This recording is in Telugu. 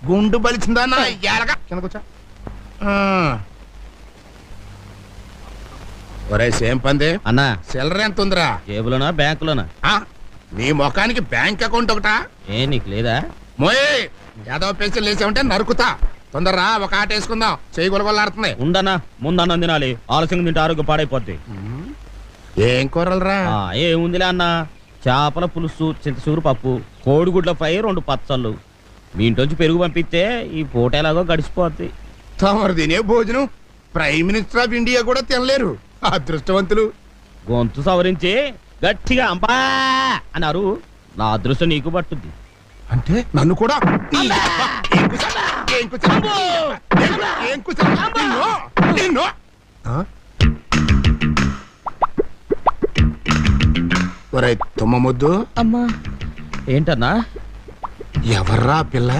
గుండు బలిచిందా ఎలగా కిందకొచ్చా. ఒరే సేమ్ పంది అన్నా, సిల్లర ఎంత ఉందిరా? జేబులోనా బ్యాంకులోనా? నీ ముఖానికి బ్యాంక్ అకౌంట్ ఒకటా? ఏ నీకు లేదా? మోయ్ ఏదో పెన్సిల్ వేసామంటే నరుకుతా. తొందరరా ఒక ఆట వేసుకుందాం. చేయి గొలగొల్లాడుతుంది. ఉండనా, ముందన్నం తినాలి. ఆలస్యంగా తింటే ఆరోగ్యం పాడైపోద్ది. ఏం కూరలరా? ఏముందిలే అన్న, చేపల పులుసు, చింతసూరు పప్పు, కోడిగుడ్ల ఫ్రై, 2 పచ్చళ్ళు. మీ ఇంట్లోంచి పెరుగు పంపిస్తే ఈ పూట ఎలాగో గడిచిపోద్ది. తమరు తినే భోజనం ప్రైమ్ మినిస్టర్ ఆఫ్ ఇండియా కూడా తినలేరు. అదృష్టవంతులు. గొంతు సవరించి గట్టిగా అంపా అన్నారు. నా అదృష్టం నీకు పట్టుద్ది. అంటే నన్ను కూడా తుమ్మ ముద్దు. అమ్మా ఏంటన్నా? ఎవర్రా పిల్ల?